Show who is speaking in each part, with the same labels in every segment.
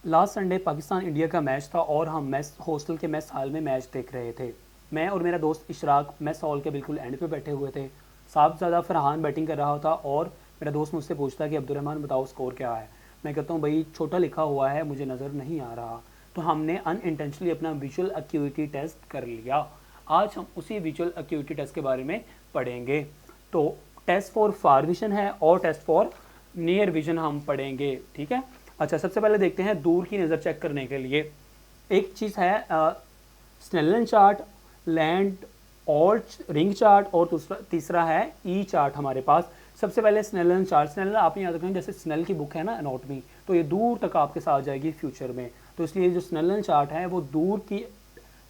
Speaker 1: Last Sunday Pakistan India का match था और हम मैस हॉस्टल के मैस हॉल में मैच देख रहे थे। मैं और मेरा दोस्त इशराक मैस हॉल के बिल्कुल एंड पे बैठे हुए थे। साहबजादा फरहान बैटिंग कर रहा था और मेरा दोस्त मुझसे पूछता कि अब्दुर्रहमान बताओ स्कोर क्या है। मैं कहता हूँ भाई छोटा लिखा हुआ है, मुझे नज़र नहीं आ रहा। तो हमने अनइंटेंशनली अपना विजुअल अक्यूटी टेस्ट कर लिया। आज हम उसी विजुअल अक्यूटी टेस्ट के बारे में पढ़ेंगे। तो टेस्ट फॉर फार विजन है और टेस्ट फॉर नियर विजन हम पढ़ेंगे, ठीक है। अच्छा, सबसे पहले देखते हैं दूर की नज़र चेक करने के लिए। एक चीज़ है Snellen chart, land alt ring chart और तीसरा है ई चार्ट हमारे पास। सबसे पहले स्नेलन चार्ट। स्नेलन आप याद रखें, जैसे स्नेल की बुक है ना एनाटॉमी, तो ये दूर तक आपके साथ आ जाएगी फ्यूचर में। तो इसलिए जो स्नेलन चार्ट है वो दूर की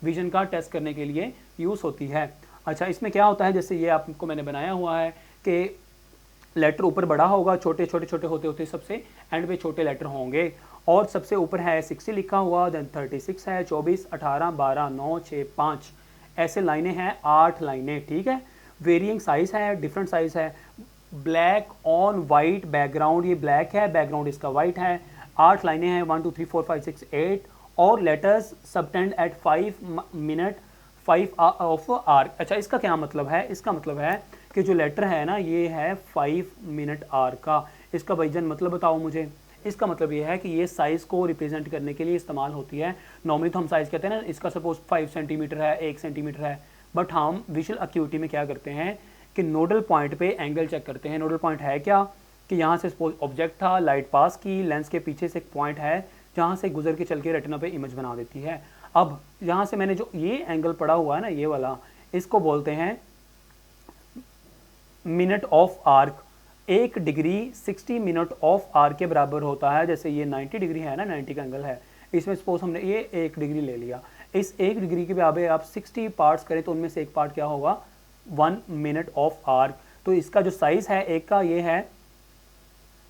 Speaker 1: विजन का टेस्ट करने के लिए यूज़ होती है। अच्छा, इसमें क्या होता है, जैसे ये आपको मैंने बनाया हुआ है कि लेटर ऊपर बड़ा होगा, छोटे छोटे छोटे होते होते सबसे एंड पे छोटे लेटर होंगे। और सबसे ऊपर है 60 लिखा हुआ, देन 36 है, 24, 18, 12, 9, 6, 5 ऐसे लाइनें हैं, 8 लाइनें, ठीक है। वेरियंग साइज है, डिफरेंट साइज है। ब्लैक ऑन वाइट बैकग्राउंड, ये ब्लैक है, बैकग्राउंड इसका वाइट है। 8 लाइनें हैं, 1 2 3 4 5 6 8 और letters subtend at 5 minute 5 of arc. अच्छा, इसका क्या मतलब है? इसका मतलब है कि जो लेटर है ना, ये है 5 मिनट आर का। इसका भाईजान मतलब बताओ मुझे। इसका मतलब ये है कि ये साइज़ को रिप्रेजेंट करने के लिए इस्तेमाल होती है। नॉर्मली तो हम साइज़ कहते हैं ना, इसका सपोज 5 सेंटीमीटर है, 1 सेंटीमीटर है, बट हम विजुअल अक्यूटी में क्या करते हैं कि नोडल पॉइंट पे एंगल चेक करते हैं। नोडल पॉइंट है क्या कि यहाँ से सपोज ऑब्जेक्ट था, लाइट पास की, लेंस के पीछे से एक पॉइंट है जहाँ से गुजर के चल के रेटिना पे इमेज बना देती है। अब यहाँ से मैंने जो ये एंगल पड़ा हुआ है ना, ये वाला, इसको बोलते हैं minute of arc. 1 degree 60 minute of arc के बराबर होता है। जैसे ये 90 डिग्री है ना, 90 का एंगल है, इसमें सपोज हमने ये 1 डिग्री ले लिया। इस 1 डिग्री के बराबर आप 60 पार्ट्स करें तो उनमें से एक पार्ट क्या होगा? 1 मिनट ऑफ आर्क। तो इसका जो साइज है एक का, ये है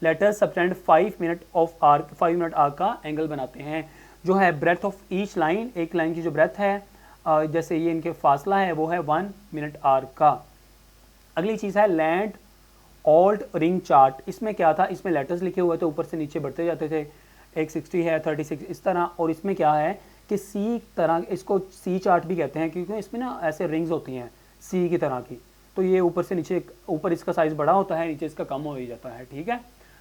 Speaker 1: letter subtend 5 minute of arc, 5 minute arc का एंगल बनाते हैं। जो है ब्रेथ ऑफ ईच लाइन, एक लाइन की जो ब्रेथ है, जैसे ये इनके फासला है, वो है 1 मिनट आर्क का। अगली चीज़ है लैंड ऑल्ट रिंग चार्ट। इसमें क्या था, इसमें लेटर्स लिखे हुए थे, ऊपर से नीचे बढ़ते जाते थे। एक 60 है, 36 इस तरह। और इसमें क्या है कि सी तरह, इसको सी चार्ट भी कहते हैं क्योंकि इसमें ना ऐसे रिंग्स होती हैं सी की तरह की। तो ये ऊपर से नीचे, ऊपर इसका साइज़ बड़ा होता है, नीचे इसका कम हो ही जाता है, ठीक है।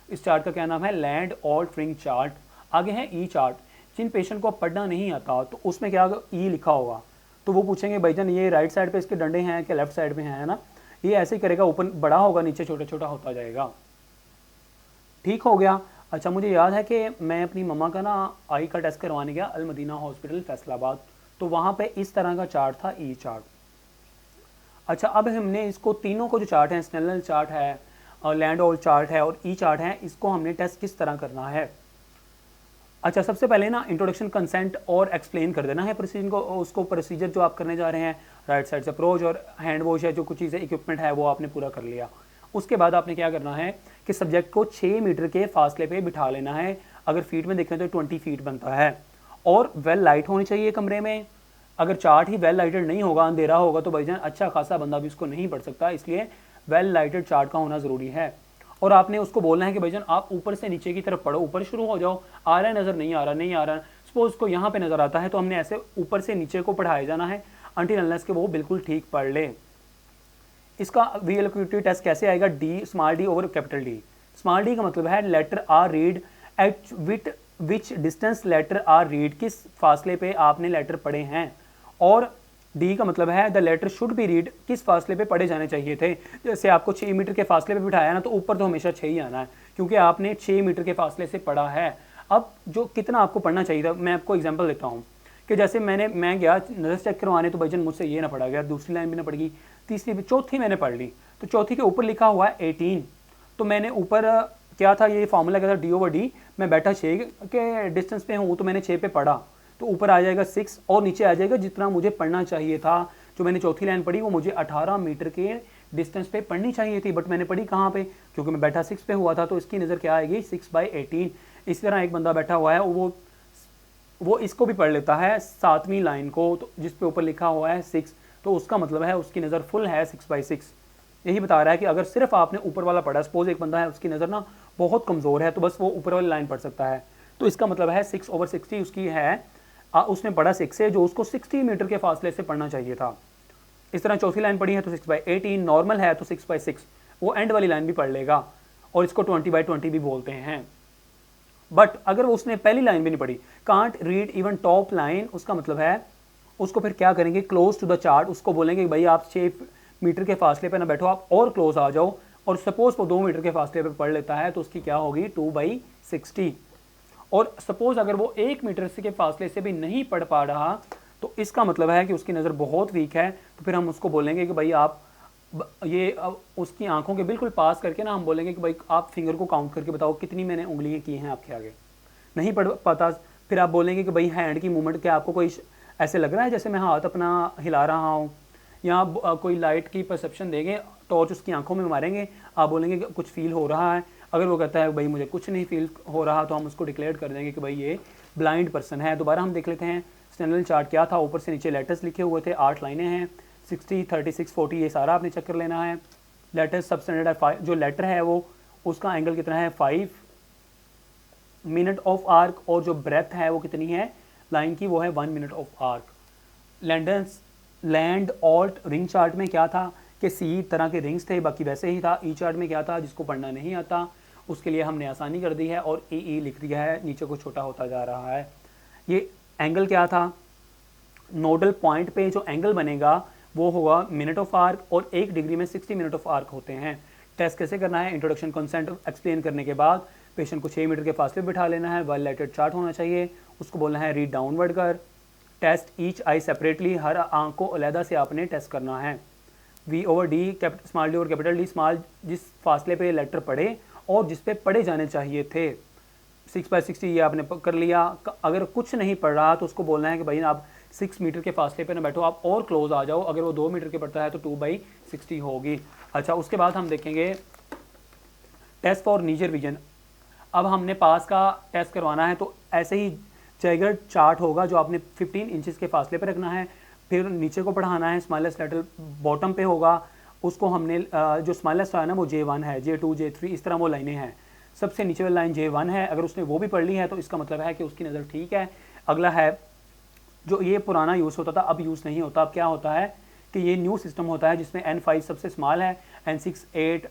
Speaker 1: इस चार्ट का क्या नाम है? Land alt ring chart. आगे है ई चार्ट। जिन पेशेंट को पढ़ना नहीं आता तो उसमें क्या ई लिखा होगा, तो वो पूछेंगे भाईजान ये राइट साइड पे इसके डंडे हैं कि लेफ्ट साइड में है ना। ये ऐसे ही करेगा, ऊपर बड़ा होगा, नीचे छोटा छोटा होता जाएगा। ठीक हो गया। अच्छा, मुझे याद है कि मैं अपनी मम्मा का ना आई का टेस्ट करवाने गया अल मदीना हॉस्पिटल फैसलाबाद, तो वहाँ पे इस तरह का चार्ट था, ई चार्ट। अच्छा, अब हमने इसको तीनों को जो चार्ट है, स्नेलन चार्ट है, लैंड ऑल चार्ट है और ई चार्ट है, इसको हमने टेस्ट किस तरह करना है। अच्छा, सबसे पहले ना इंट्रोडक्शन, कंसेंट और एक्सप्लेन कर देना है प्रोसीजर को, उसको प्रोसीजर जो आप करने जा रहे हैं, राइट साइड से अप्रोच और हैंड वॉश है, जो कुछ चीज़ें इक्विपमेंट है वो आपने पूरा कर लिया। उसके बाद आपने क्या करना है कि सब्जेक्ट को 6 मीटर के फासले पे बिठा लेना है। अगर फीट में देखें तो 20 फीट बनता है। और वेल लाइट होनी चाहिए कमरे में। अगर चार्ट ही वेल लाइटेड नहीं होगा, अंधेरा होगा, तो भाईजान अच्छा खासा बंदा भी उसको नहीं पढ़ सकता, इसलिए वेल लाइटेड चार्ट का होना ज़रूरी है। और आपने उसको बोलना है कि भाईजान आप ऊपर से नीचे की तरफ पढ़ो, ऊपर शुरू हो जाओ, आ रहा है नज़र, नहीं आ रहा, नहीं आ रहा। सपोज को यहाँ पे नज़र आता है तो हमने ऐसे ऊपर से नीचे को पढ़ाया जाना है अनटिल अनलेस के वो बिल्कुल ठीक पढ़ ले। इसका वीएलक्यूटी टेस्ट कैसे आएगा? D, small D over capital D. Small D का मतलब है letter are read at which distance letter are read, किस फासले पे आपने लेटर पढ़े हैं। और डी का मतलब है the letter should be read, किस फासले पे पढ़े जाने चाहिए थे। जैसे आपको 6 मीटर के फासले पे बिठाया ना, तो ऊपर तो हमेशा 6 ही आना है क्योंकि आपने 6 मीटर के फासले से पढ़ा है। अब जो कितना आपको पढ़ना चाहिए था, मैं आपको एग्जांपल देता हूँ कि जैसे मैं गया नज़र चेक करवाने, तो भाईजान मुझसे ये ना पढ़ा गया, दूसरी लाइन भी ना पड़ गई, तीसरी भी, चौथी मैंने पढ़ ली। तो चौथी के ऊपर लिखा हुआ है 18, तो मैंने ऊपर क्या था, ये फॉर्मूला क्या था, डी ओवर डी। मैं बैठा 6 के डिस्टेंस पे हूँ तो मैंने 6 पे पढ़ा, तो ऊपर आ जाएगा 6 और नीचे आ जाएगा जितना मुझे पढ़ना चाहिए था। जो मैंने चौथी लाइन पढ़ी वो मुझे 18 मीटर के डिस्टेंस पे पढ़नी चाहिए थी, बट मैंने पढ़ी कहाँ पे, क्योंकि मैं बैठा 6 पे हुआ था, तो इसकी नज़र क्या आएगी, 6/18। इसी तरह एक बंदा बैठा हुआ है, वो इसको भी पढ़ लेता है 7वीं लाइन को, तो जिस पे ऊपर लिखा हुआ है 6, तो उसका मतलब है उसकी नज़र फुल है 6/6। यही बता रहा है कि अगर सिर्फ आपने ऊपर वाला पढ़ा, सपोज एक बंदा है उसकी नज़र ना बहुत कमज़ोर है, तो बस वो ऊपर वाली लाइन पढ़ सकता है, तो इसका मतलब है 6/60 उसकी है, उसने पढ़ा 6 से, जो उसको 60 मीटर के फासले से पढ़ना चाहिए था। इस तरह चौथी लाइन पढ़ी है तो 6/18, नॉर्मल है तो 6/6, वो एंड वाली लाइन भी पढ़ लेगा, और इसको 20/20 भी बोलते हैं। बट अगर उसने पहली लाइन भी नहीं पढ़ी, can't read even top line, उसका मतलब है उसको फिर क्या करेंगे, क्लोज टू द चार्ट, उसको बोलेंगे कि भाई आप 6 मीटर के फासले पे ना बैठो, आप और क्लोज आ जाओ, और सपोज वो 2 मीटर के फासले पे पढ़ लेता है तो उसकी क्या होगी 2/60। और सपोज अगर वो 1 मीटर से के फासले से भी नहीं पढ़ पा रहा तो इसका मतलब है कि उसकी नज़र बहुत वीक है, तो फिर हम उसको बोलेंगे कि भाई आप ये उसकी आंखों के बिल्कुल पास करके ना हम बोलेंगे कि भाई आप फिंगर को काउंट करके बताओ कितनी मैंने उंगलियां की हैं आपके आगे। नहीं पढ़ पाता फिर आप बोलेंगे कि भाई हैंड की मूवमेंट क्या आपको कोई ऐसे लग रहा है जैसे मैं हाथ अपना हिला रहा हूँ, या कोई लाइट की परसेप्शन देंगे, टॉर्च उसकी आंखों में मारेंगे, आप बोलेंगे कि कुछ फील हो रहा है। अगर वो कहता है भाई मुझे कुछ नहीं फील हो रहा तो हम उसको डिक्लेयर कर देंगे कि भाई ये ब्लाइंड पर्सन है। दोबारा हम देख लेते हैं स्नेडन चार्ट क्या था। ऊपर से नीचे लेटर्स लिखे हुए थे, 8 लाइनें हैं, 60, 36, 40 ये सारा आपने चेक कर लेना है। लेटर्स सब स्टैंडर्ड है, जो लेटर है वो उसका एंगल कितना है 5 मिनट ऑफ आर्क, और जो ब्रेथ है वो कितनी है लाइन की, वो है 1 minute of arc. Land alt ring chart में क्या था कि सी तरह के रिंग्स थे, बाकी वैसे ही था। ई चार्ट में क्या था, जिसको पढ़ना नहीं आता उसके लिए हमने आसानी कर दी है और ई लिख दिया है, नीचे को छोटा होता जा रहा है। ये एंगल क्या था, नोडल पॉइंट पे जो एंगल बनेगा वो होगा मिनट ऑफ आर्क, और 1 डिग्री में 60 मिनट ऑफ आर्क होते हैं। टेस्ट कैसे करना है, इंट्रोडक्शन कॉन्सेंट एक्सप्लेन करने के बाद पेशेंट को 6 मीटर के फासले बिठा लेना है, वेल लाइटेड चार्ट होना चाहिए, उसको बोलना है रीड डाउनवर्ड कर, टेस्ट ईच आई सेपरेटली, हर आंख को अलहदा से आपने टेस्ट करना है। V/D, स्मॉल डी और कैपिटल डी, स्मॉल जिस फासले पे लेटर पढ़े और जिस पे पढ़े जाने चाहिए थे। 6/60 ये आपने कर लिया। अगर कुछ नहीं पढ़ रहा तो उसको बोलना है कि भाई आप 6 मीटर के फासले पे ना बैठो, आप और क्लोज आ जाओ। अगर वो 2 मीटर के पड़ता है तो 2/60 होगी। अच्छा, उसके बाद हम देखेंगे टेस्ट फॉर नीजर विजन। अब हमने पास का टेस्ट करवाना है तो ऐसे ही जैगर चार्ट होगा जो आपने 15 इंचेस के फासले पर रखना है, फिर नीचे को पढ़ाना है, स्मॉलेस्ट लेटर बॉटम पे होगा, उसको हमने जो स्मॉलेस्ट है ना वो J1 है, J2, J3 इस तरह वो लाइनें हैं। सबसे नीचे वाली लाइन J1 है, अगर उसने वो भी पढ़ ली है तो इसका मतलब है कि उसकी नज़र ठीक है। अगला है जो ये पुराना यूज़ होता था अब यूज़ नहीं होता। अब क्या होता है कि ये न्यू सिस्टम होता है जिसमें N5 सबसे स्मॉल है, N6, 8,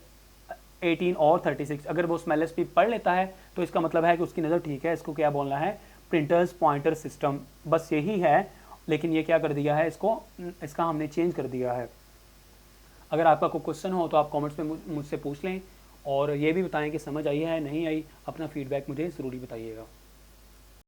Speaker 1: 18 और 36। अगर वो स्मॉलेस्ट भी पढ़ लेता है तो इसका मतलब है कि उसकी नज़र ठीक है। इसको क्या बोलना है, प्रिंटर्स पॉइंटर सिस्टम, बस यही है। लेकिन ये क्या कर दिया है, इसका हमने चेंज कर दिया है। अगर आपका कोई क्वेश्चन हो तो आप कमेंट्स में मुझसे पूछ लें, और ये भी बताएं कि समझ आई है नहीं आई। अपना फीडबैक मुझे ज़रूरी बताइएगा।